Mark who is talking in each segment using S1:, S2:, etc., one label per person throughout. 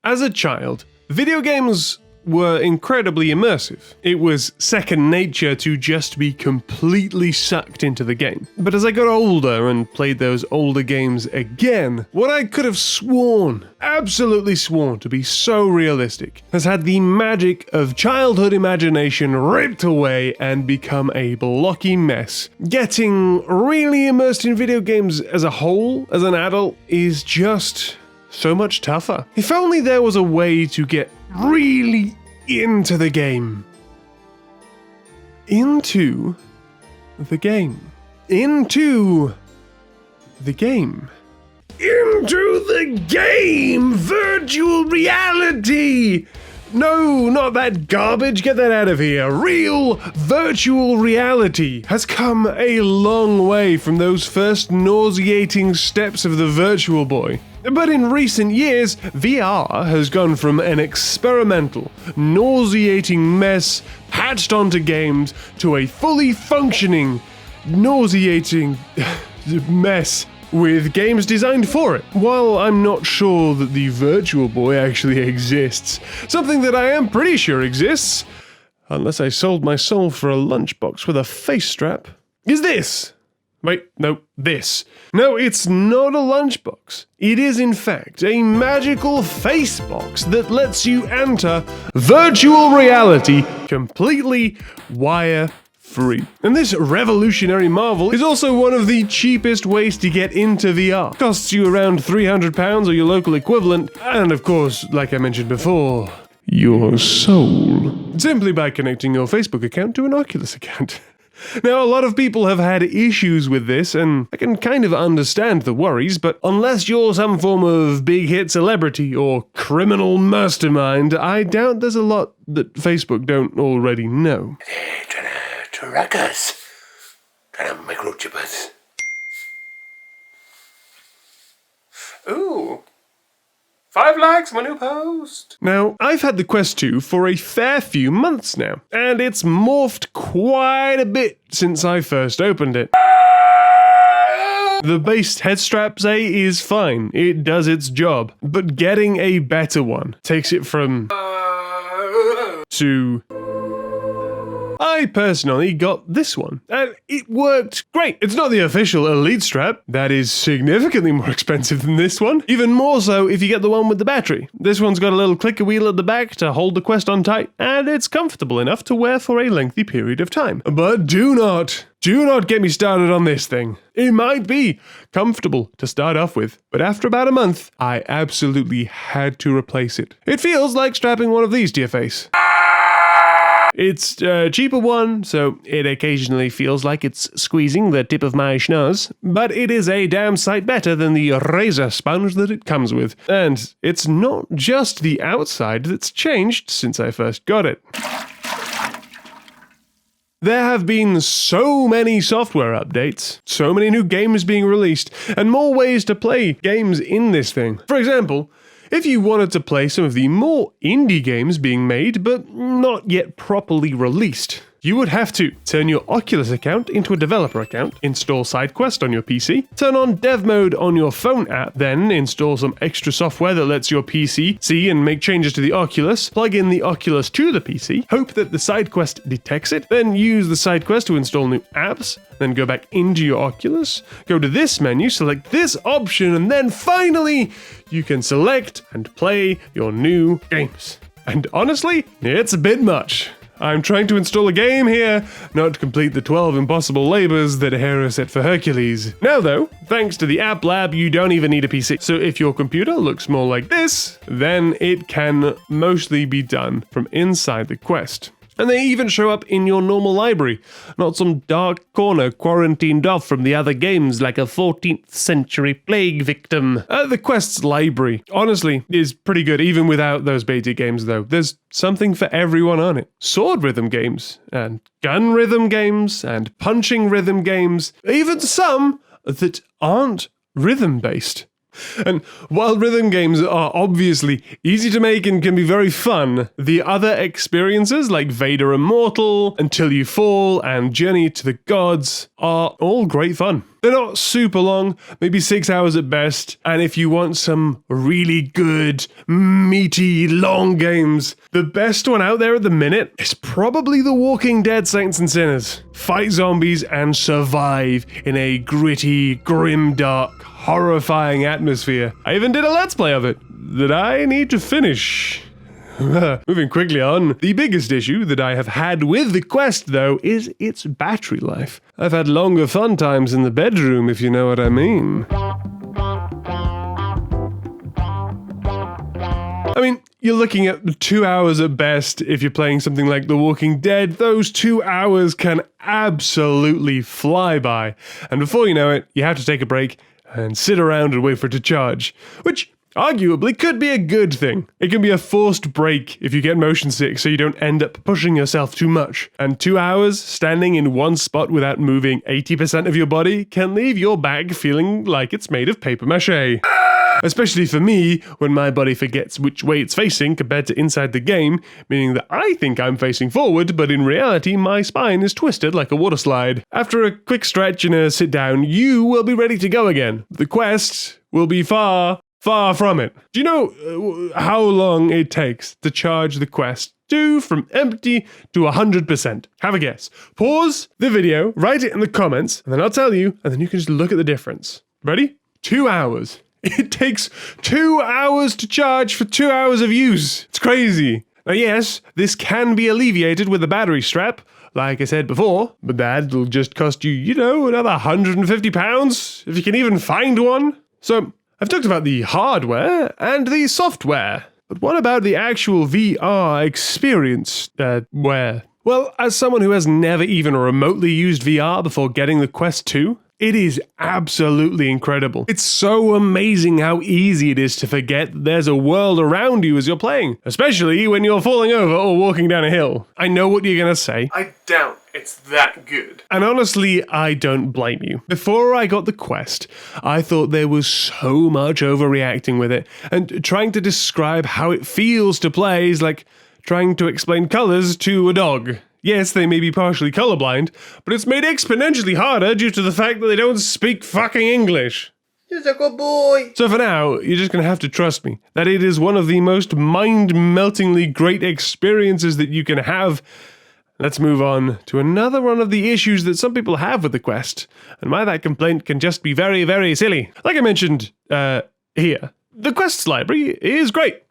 S1: As a child, video games were incredibly immersive. It was second nature to just be completely sucked into the game. But as I got older and played those older games again, what I could have sworn, absolutely sworn to be so realistic, has had the magic of childhood imagination ripped away and become a blocky mess. Getting really immersed in video games as a whole, as an adult, is just so much tougher. If only there was a way to get really into the game. Into the game. Into the game. Into the game! Virtual reality! No, not that garbage, get that out of here. Real virtual reality has come a long way from those first nauseating steps of the Virtual Boy. But in recent years, VR has gone from an experimental, nauseating mess patched onto games to a fully functioning, nauseating mess with games designed for it. While I'm not sure that the Virtual Boy actually exists, something that I am pretty sure exists, unless I sold my soul for a lunchbox with a face strap, is this. Wait, no, this. No, it's not a lunchbox. It is, in fact, a magical face box that lets you enter virtual reality completely wire-free. And this revolutionary marvel is also one of the cheapest ways to get into VR. Costs you around £300 or your local equivalent, and of course, like I mentioned before, your soul. Simply by connecting your Facebook account to an Oculus account. Now, a lot of people have had issues with this, and I can kind of understand the worries, but unless you're some form of big hit celebrity or criminal mastermind, I doubt there's a lot that Facebook don't already know.
S2: They're trying to track us. Trying to microchip us.
S1: Ooh. 5 likes, my new post. Now, I've had the Quest 2 for a fair few months now, and it's morphed quite a bit since I first opened it. The base head strap, say, is fine. It does its job. But getting a better one takes it from to... I personally got this one, and it worked great. It's not the official Elite strap. That is significantly more expensive than this one. Even more so if you get the one with the battery. This one's got a little clicker wheel at the back to hold the Quest on tight, and it's comfortable enough to wear for a lengthy period of time. But do not get me started on this thing. It might be comfortable to start off with, but after about a month, I absolutely had to replace it. It feels like strapping one of these to your face. It's a cheaper one, so it occasionally feels like it's squeezing the tip of my schnoz, but it is a damn sight better than the razor sponge that it comes with. And it's not just the outside that's changed since I first got it. There have been so many software updates, so many new games being released, and more ways to play games in this thing. For example, if you wanted to play some of the more indie games being made but not yet properly released, you would have to turn your Oculus account into a developer account, install SideQuest on your PC, turn on dev mode on your phone app, then install some extra software that lets your PC see and make changes to the Oculus, plug in the Oculus to the PC, hope that the SideQuest detects it, then use the SideQuest to install new apps, then go back into your Oculus, go to this menu, select this option, and then finally, you can select and play your new games. And honestly, it's a bit much. I'm trying to install a game here, not to complete the 12 impossible labors that Hera set for Hercules. Now though, thanks to the App Lab, you don't even need a PC. So if your computer looks more like this, then it can mostly be done from inside the Quest. And they even show up in your normal library, not some dark corner quarantined off from the other games like a 14th century plague victim. The Quest's library, honestly, is pretty good even without those beta games though. There's something for everyone on it. Sword rhythm games, and gun rhythm games, and punching rhythm games, even some that aren't rhythm based. And while rhythm games are obviously easy to make and can be very fun, the other experiences like Vader Immortal, Until You Fall, and Journey to the Gods are all great fun. They're not super long, maybe 6 hours at best, and if you want some really good, meaty, long games, the best one out there at the minute is probably The Walking Dead Saints and Sinners. Fight zombies and survive in a gritty, grim-dark, horrifying atmosphere. I even did a Let's Play of it that I need to finish. Moving quickly on, the biggest issue that I have had with the Quest, though, is its battery life. I've had longer fun times in the bedroom, if you know what I mean. I mean, you're looking at 2 hours at best if you're playing something like The Walking Dead. Those 2 hours can absolutely fly by. And before you know it, you have to take a break and sit around and wait for it to charge, which arguably could be a good thing. It can be a forced break if you get motion sick so you don't end up pushing yourself too much. And 2 hours standing in one spot without moving 80% of your body can leave your back feeling like it's made of paper mache. Especially for me, when my body forgets which way it's facing compared to inside the game, meaning that I think I'm facing forward, but in reality my spine is twisted like a water slide. After a quick stretch and a sit down, you will be ready to go again. The Quest will be far from it. Do you know how long it takes to charge the Quest 2 from empty to 100%? Have a guess. Pause the video, write it in the comments, and then I'll tell you, and then you can just look at the difference. Ready? 2 hours. It takes 2 hours to charge for 2 hours of use. It's crazy. Now yes, this can be alleviated with a battery strap, like I said before, but that'll just cost you, another £150, if you can even find one. So, I've talked about the hardware and the software, but what about the actual VR experience? Well, as someone who has never even remotely used VR before getting the Quest 2, it is absolutely incredible. It's so amazing how easy it is to forget there's a world around you as you're playing, especially when you're falling over or walking down a hill. I know what you're gonna say. I doubt it's that good. And honestly, I don't blame you. Before I got the Quest, I thought there was so much overreacting with it, and trying to describe how it feels to play is like trying to explain colors to a dog. Yes, they may be partially colorblind, but it's made exponentially harder due to the fact that they don't speak fucking English.
S2: He's a good boy.
S1: So for now, you're just going to have to trust me that it is one of the most mind-meltingly great experiences that you can have. Let's move on to another one of the issues that some people have with the Quest, and why that complaint can just be very, very silly. Like I mentioned here, the Quest's library is great,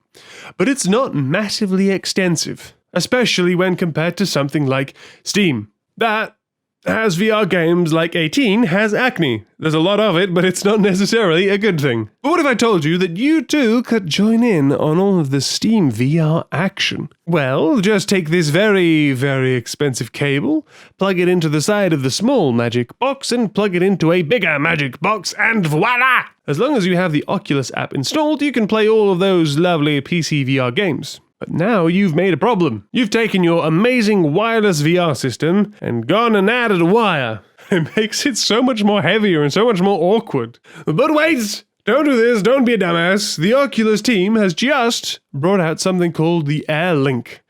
S1: but it's not massively extensive. Especially when compared to something like Steam. That has VR games like 18 has acne. There's a lot of it, but it's not necessarily a good thing. But what if I told you that you too could join in on all of the Steam VR action? Well, just take this very, very expensive cable, plug it into the side of the small magic box, and plug it into a bigger magic box, and voila! As long as you have the Oculus app installed, you can play all of those lovely PCVR games. But now you've made a problem. You've taken your amazing wireless VR system and gone and added a wire. It makes it so much more heavier and so much more awkward. But wait! Don't do this, don't be a dumbass. The Oculus team has just brought out something called the Air Link.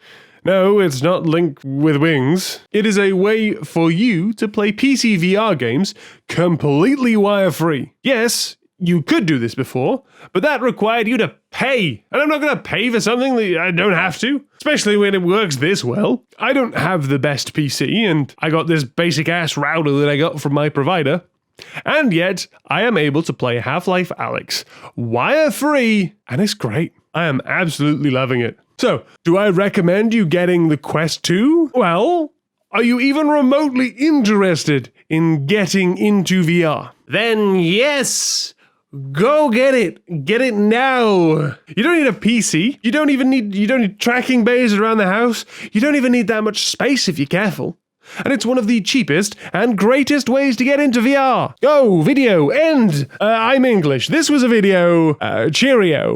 S1: No, it's not Link with wings. It is a way for you to play PC VR games completely wire-free. Yes, you could do this before, but that required you to pay. And I'm not going to pay for something that I don't have to, especially when it works this well. I don't have the best PC, and I got this basic-ass router that I got from my provider. And yet, I am able to play Half Life Alyx wire-free, and it's great. I am absolutely loving it. So, do I recommend you getting the Quest 2? Well, are you even remotely interested in getting into VR? Then yes! Go get it. Get it now. You don't need a PC. You don't need tracking bays around the house. You don't even need that much space if you're careful. And it's one of the cheapest and greatest ways to get into VR. Go, video, end. I'm English. This was a video. Cheerio.